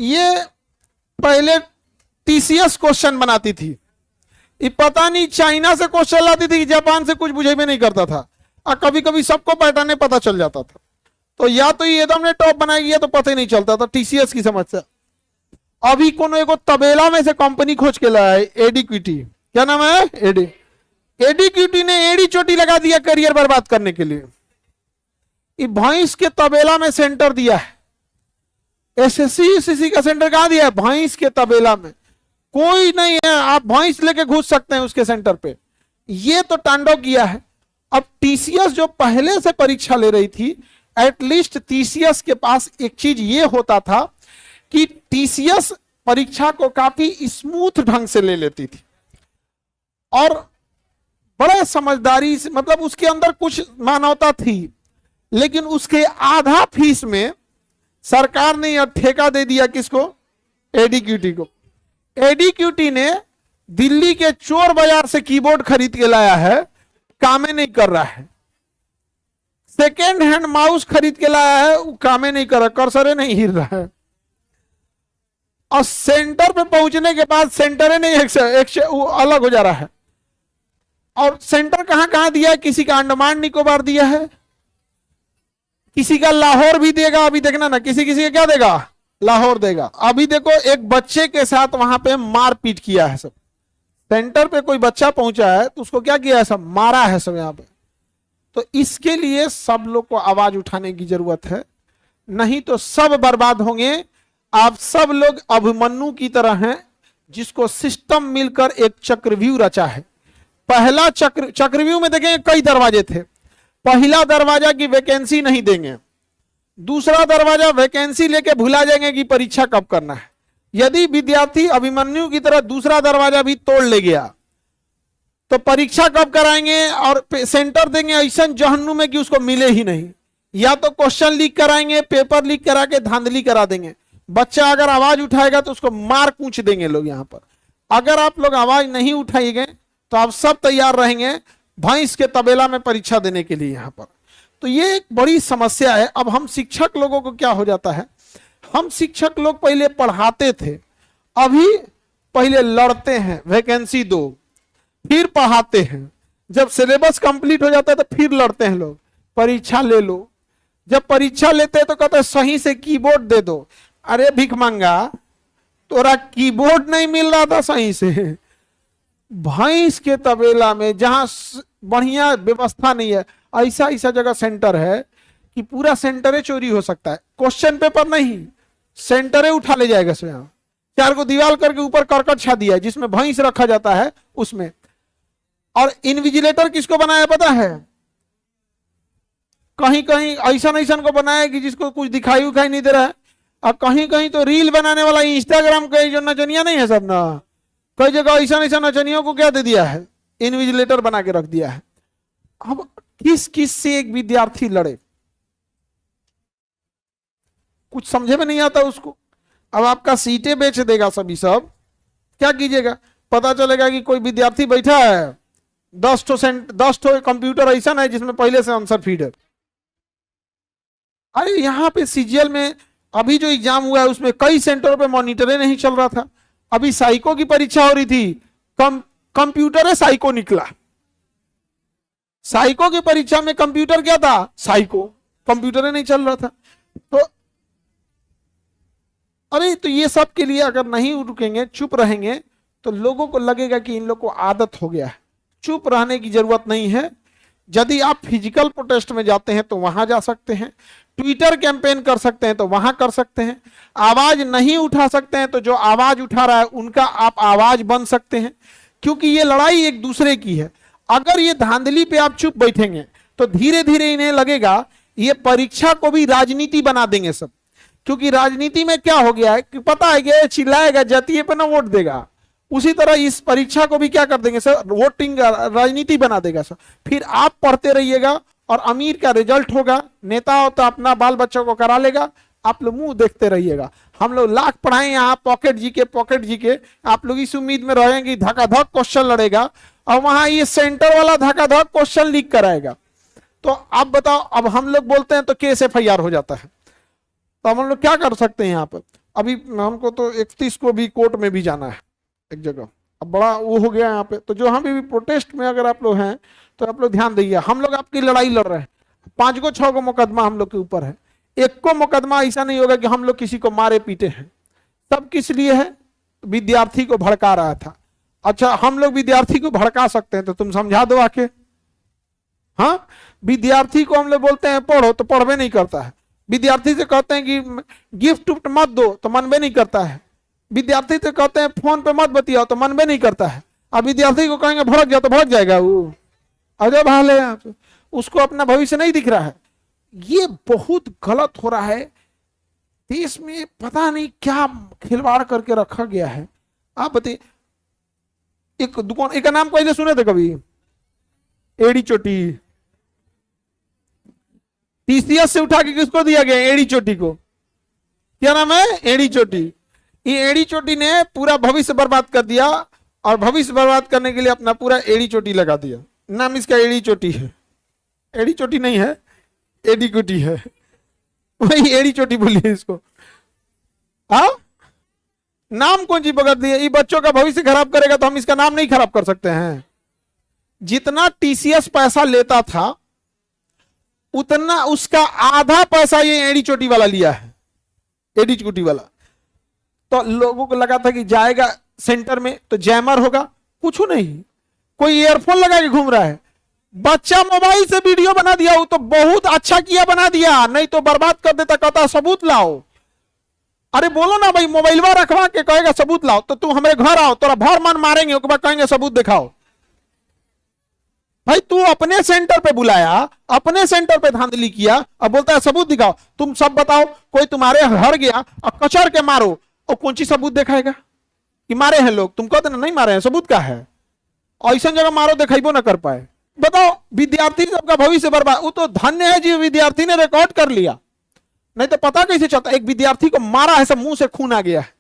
ये पहले TCS question बनाती थी, ये पता नहीं चाइना से क्वेश्चन लाती थी, जापान से कुछ बुझे भी नहीं करता था, और कभी कभी सबको पैटर्न पता चल जाता था। तो या तो ये एकदम ने टॉप बनाई है तो पता ही नहीं चलता था टीसीएस की समस्या। अभी कोनो एगो तबेला में से कंपनी खोज के लाया है, एडीक्विटी, क्या नाम है, एडीक्विटी ने एडी चोटी लगा दिया करियर बर्बाद करने के लिए। ये भैंस के तबेला में सेंटर दिया है, एसएससी यूसीसी का सेंटर कहां दिया है, भैंस के तबेला में। कोई नहीं है, आप भैंस लेके घुस सकते हैं उसके सेंटर पे। ये तो तांडव किया है। अब टीसीएस जो पहले से परीक्षा ले रही थी, एटलीस्ट टीसीएस के पास एक चीज ये होता था कि टीसीएस परीक्षा को काफी स्मूथ ढंग से ले लेती थी और बड़े समझदारी से, मतलब उसके अंदर कुछ मानवता थी। लेकिन उसके आधा फीस में सरकार ने यह ठेका दे दिया किसको, एडीक्यूटी को। एडीक्यूटी ने दिल्ली के चोर बाजार से कीबोर्ड खरीद के लाया है, कामे नहीं कर रहा है। सेकेंड हैंड माउस खरीद के लाया है, वो कामे नहीं कर रहा, कर्सरे नहीं हिल रहा है। और सेंटर पे पहुंचने के बाद सेंटर नहीं वो अलग हो जा रहा है। और सेंटर कहां कहां दिया है, किसी का अंडमान निकोबार दिया है, किसी का लाहौर भी देगा। अभी देखना ना, किसी किसी का क्या देगा, लाहौर देगा। अभी देखो एक बच्चे के साथ वहां पे मारपीट किया है सब। सेंटर पे कोई बच्चा पहुंचा है तो उसको क्या किया है, सब मारा है सब यहाँ पे। तो इसके लिए सब लोग को आवाज उठाने की जरूरत है, नहीं तो सब बर्बाद होंगे। आप सब लोग अभिमन्यु की तरह हैं, जिसको सिस्टम मिलकर एक चक्रव्यूह रचा है। पहला चक्रव्यूह में देखेंगे कई दरवाजे थे। पहला दरवाजा की वैकेंसी नहीं देंगे, दूसरा दरवाजा वैकेंसी लेके भुला जाएंगे कि परीक्षा कब करना है। यदि विद्यार्थी अभिमन्यु की तरह दूसरा दरवाजा भी तोड़ ले गया तो परीक्षा कब कराएंगे और सेंटर देंगे ऐसा जहन्नुम में कि उसको मिले ही नहीं। या तो क्वेश्चन लीक कराएंगे, पेपर लीक करा के धांधली करा देंगे। बच्चा अगर आवाज उठाएगा तो उसको मार कूच देंगे लोग यहाँ पर। अगर आप लोग आवाज नहीं उठाएंगे तो आप सब तैयार रहेंगे भैंस के तबेला में परीक्षा देने के लिए यहाँ पर। तो ये एक बड़ी समस्या है। अब हम शिक्षक लोगों को क्या हो जाता है, हम शिक्षक लोग पहले पढ़ाते थे, अभी पहले लड़ते हैं वैकेंसी दो, फिर पढ़ाते हैं। जब सिलेबस कंप्लीट हो जाता है तो फिर लड़ते हैं लोग, परीक्षा ले लो। जब परीक्षा लेते हैं तो कहते हैं सही से कीबोर्ड दे दो। अरे भिख मंगा, तोरा कीबोर्ड नहीं मिल रहा था सही से। भैंस के तबेला में जहां बढ़िया व्यवस्था नहीं है, ऐसा ऐसा जगह सेंटर है कि पूरा सेंटरे चोरी हो सकता है। क्वेश्चन पेपर नहीं, सेंटरे उठा ले जाएगा स्वयं। 4 को दीवार करके ऊपर करकट छा दिया है जिसमें भैंस रखा जाता है उसमें। और इन्विजिलेटर किसको बनाया पता है, कहीं कहीं ऐसा ऐसा को बनाया कि जिसको कुछ दिखाई उखाई नहीं दे रहा है। और कहीं कहीं तो रील बनाने वाला इंस्टाग्राम का जो नचनिया नहीं है सब ना, कई जगह ऐसा ऐसा नचनियों को क्या दे दिया है, इन्विजिलेटर बना के रख दिया है। अब किस किस से एक विद्यार्थी लड़े, कुछ समझे में नहीं आता उसको। अब आपका सीटें बेच देगा सभी सब, क्या कीजिएगा। पता चलेगा कि कोई विद्यार्थी बैठा है, 10 ठो कंप्यूटर ऐसा है जिसमें पहले से आंसर फीड है। अरे यहाँ पे सीजीएल में अभी जो एग्जाम हुआ है उसमें कई सेंटरों पे मॉनिटरे नहीं चल रहा था। अभी साइको की परीक्षा हो रही थी, कंप्यूटर है साइको निकला। साइको की परीक्षा में कंप्यूटर क्या था, साइको, कंप्यूटर नहीं चल रहा था। तो अरे तो ये सब के लिए अगर नहीं रुकेंगे, चुप रहेंगे, तो लोगों को लगेगा कि इन लोग को आदत हो गया है। चुप रहने की जरूरत नहीं है। यदि आप फिजिकल प्रोटेस्ट में जाते हैं तो वहां जा सकते हैं, ट्विटर कैंपेन कर सकते हैं तो वहां कर सकते हैं। आवाज नहीं उठा सकते हैं तो जो आवाज उठा रहा है उनका आप आवाज बन सकते हैं, क्योंकि ये लड़ाई एक दूसरे की है। अगर ये धांधली पे आप चुप बैठेंगे तो धीरे धीरे इन्हें लगेगा ये परीक्षा को भी राजनीति बना देंगे सब। क्योंकि राजनीति में क्या हो गया है कि पता है कि चिल्लाएगा जातीय पे ना वोट देगा, उसी तरह इस परीक्षा को भी क्या कर देंगे सर, वोटिंग राजनीति बना देगा सर। फिर आप पढ़ते रहिएगा और अमीर का रिजल्ट होगा, नेता हो तो अपना बाल बच्चों को करा लेगा, आप लोग मुंह देखते रहिएगा। हम लोग लाख पढ़ाए यहाँ पॉकेट जीके, आप लोग इस उम्मीद में रहेंगे धकाधक क्वेश्चन लड़ेगा और वहां ये सेंटर वाला धकाधक क्वेश्चन लीक कराएगा। तो आप बताओ, अब हम लोग बोलते हैं तो केस FIR हो जाता है। तो हम लोग क्या कर सकते हैं यहाँ पर, अभी हमको तो 31 को भी कोर्ट में भी जाना है एक जगह, अब बड़ा वो हो गया यहाँ पे। तो जो हम भी प्रोटेस्ट में अगर आप लोग हैं तो आप लोग ध्यान दीजिए, हम लोग आपकी लड़ाई लड़ रहे हैं, 5 को 6 को मुकदमा हम लोग के ऊपर है, एक को मुकदमा ऐसा नहीं होगा कि हम लोग किसी को मारे पीटे हैं। सब किस लिए है? विद्यार्थी को भड़का रहा था। अच्छा, हम लोग विद्यार्थी को भड़का सकते हैं तो तुम समझा दो आके। हाँ, विद्यार्थी को हम लोग बोलते हैं पढ़ो तो पढ़वे नहीं करता है, विद्यार्थी से कहते हैं कि गिफ्ट मत दो तो मनबे नहीं करता है, विद्यार्थी से कहते हैं फोन पे मत बतियाओ तो मनबे नहीं करता है। अब विद्यार्थी को कहेंगे भड़क जाओ तो भड़क जाएगा वो, अजब हाल है आप, उसको अपना भविष्य नहीं दिख रहा है। ये बहुत गलत हो रहा है देश में, पता नहीं क्या खिलवाड़ करके रखा गया है। आप बताइए, एक दुकान, एक नाम पहले सुने थे कभी? एड़ी चोटी। टीसीएस से उठा के किसको दिया गया? एड़ी चोटी को। क्या नाम है? एड़ी चोटी। ये एड़ी चोटी ने पूरा भविष्य बर्बाद कर दिया, और भविष्य बर्बाद करने के लिए अपना पूरा एड़ी चोटी लगा दिया। नाम इसका एड़ी चोटी है। एड़ी चोटी नहीं है, एडी चोटी है, वही एड़ी चोटी बोलिए इसको। हाँ, नाम कौन सी पकड़ दिए? ये बच्चों का भविष्य खराब करेगा तो हम इसका नाम नहीं खराब कर सकते हैं। जितना टीसीएस पैसा लेता था उतना उसका आधा पैसा ये एड़ी चोटी वाला लिया है, एडी चोटी वाला। तो लोगों को लगा था कि जाएगा सेंटर में तो जैमर होगा, कुछ नहीं, कोई ईयरफोन लगा के घूम रहा है। बच्चा मोबाइल से वीडियो बना दिया, वो तो बहुत अच्छा किया बना दिया, नहीं तो बर्बाद कर देता, कहता सबूत लाओ। अरे बोलो ना भाई, मोबाइलवा रखवा के कहेगा सबूत लाओ, तो तुम हमारे घर आओ, तोरा भर मन मारेंगे, उसके बाद कहेंगे सबूत दिखाओ। भाई तू अपने सेंटर पे बुलाया, अपने सेंटर पे धांधली किया, अब बोलता है सबूत दिखाओ। तुम सब बताओ, कोई तुम्हारे घर गया और कचर के मारो, और कौन सी सबूत दिखाएगा कि मारे हैं लोग? तुम कहते ना नहीं मारे हैं, सबूत का है? ऐसा जगह मारो दिखाइबो ना कर पाए। बताओ, विद्यार्थी सबका भविष्य बर्बाद। वो तो धन्य है जी, विद्यार्थी ने रिकॉर्ड कर लिया, नहीं तो पता कैसे चलता? एक विद्यार्थी को मारा है, सब मुंह से खून आ गया है।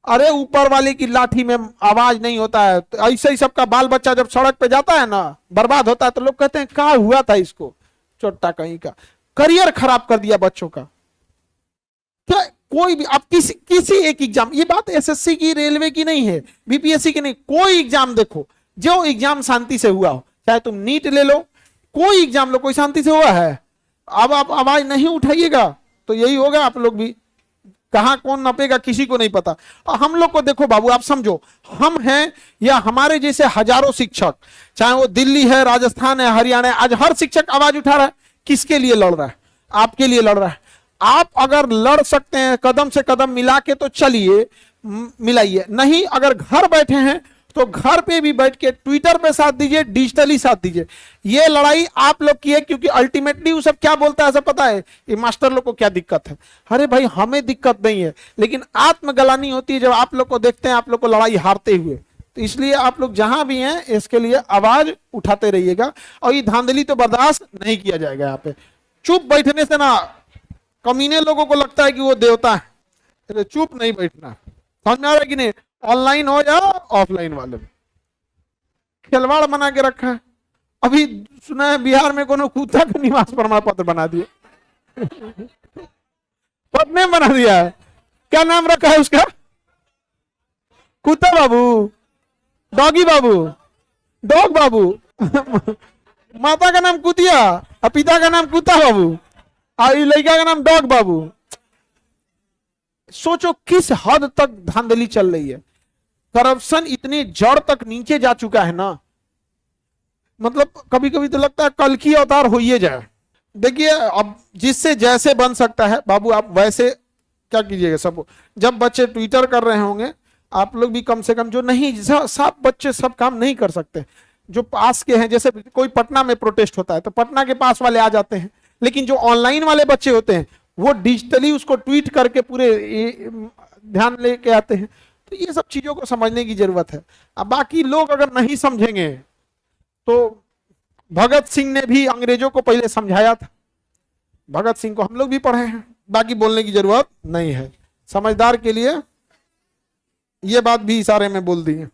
अरे ऊपर वाले की लाठी में आवाज नहीं होता है। तो ऐसे ही सबका बाल बच्चा जब सड़क पे जाता है ना, बर्बाद होता है, तो लोग कहते हैं क्या हुआ था इसको, चोट्टा कहीं का, करियर खराब कर दिया बच्चों का। क्या कोई भी, आप किसी एक एग्जाम, ये बात एसएससी की, रेलवे की नहीं है, बीपीएससी की नहीं, कोई एग्जाम देखो, जो एग्जाम शांति से हुआ हो, चाहे तुम नीट ले लो, कोई एग्जाम लो, कोई शांति से हुआ है? अब आप आवाज नहीं उठाइएगा तो यही होगा। आप लोग भी, कहां कौन नपेगा किसी को नहीं पता। और हम लोग को देखो बाबू, आप समझो, हम हैं या हमारे जैसे हजारों शिक्षक, चाहे वो दिल्ली है, राजस्थान है, हरियाणा है, आज हर शिक्षक आवाज उठा रहा है। किसके लिए लड़ रहा है? आपके लिए लड़ रहा है। आप अगर लड़ सकते हैं कदम से कदम मिला के तो चलिए, मिलाइए, नहीं अगर घर बैठे हैं तो घर पे भी बैठ के ट्विटर पे साथ दीजिए, डिजिटली साथ दीजिए। ये लड़ाई आप लोग की है, क्योंकि अल्टीमेटली वो सब क्या बोलता है सब पता है, ये मास्टर लोग को क्या दिक्कत है। अरे भाई हमें दिक्कत नहीं है, लेकिन आत्मग्लानि होती है जब आप लोग को देखते हैं आप लोग को लड़ाई हारते हुए। तो इसलिए आप लोग जहां भी हैं इसके लिए आवाज उठाते रहिएगा, और ये धांधली तो बर्दाश्त नहीं किया जाएगा। यहाँ पे चुप बैठने से ना, कमीने लोगों को लगता है कि वो देवता है, चुप नहीं बैठना, समझ में आ रहा है कि नहीं? ऑनलाइन हो या ऑफलाइन वाले में खिलवाड़ बना के रखा है। अभी सुना है बिहार में कोनो कुत्ता का निवास प्रमाण पत्र बना दिया, पद ने बना दिया है। क्या नाम रखा है उसका? कुत्ता बाबू, डॉगी बाबू, डॉग बाबू। माता का नाम कुतिया और पिता का नाम कुत्ता बाबू, और लड़का का नाम डॉग बाबू। सोचो किस हद तक धांधली चल रही है। करप्शन इतनी जड़ तक नीचे जा चुका है ना, मतलब कभी कभी तो लगता है कल की अवतार हो ही जाए। देखिए, अब जिससे जैसे बन सकता है बाबू, आप वैसे क्या कीजिएगा। सब जब बच्चे ट्विटर कर रहे होंगे, आप लोग भी कम से कम, जो नहीं, सब बच्चे सब काम नहीं कर सकते, जो पास के हैं, जैसे कोई पटना में प्रोटेस्ट होता है तो पटना के पास वाले आ जाते हैं, लेकिन जो ऑनलाइन वाले बच्चे होते हैं वो डिजिटली उसको ट्वीट करके पूरे ध्यान लेके आते हैं। तो ये सब चीजों को समझने की जरूरत है। अब बाकी लोग अगर नहीं समझेंगे तो भगत सिंह ने भी अंग्रेजों को पहले समझाया था, भगत सिंह को हम लोग भी पढ़े हैं, बाकी बोलने की जरूरत नहीं है। समझदार के लिए ये बात भी इशारे में बोल दी है।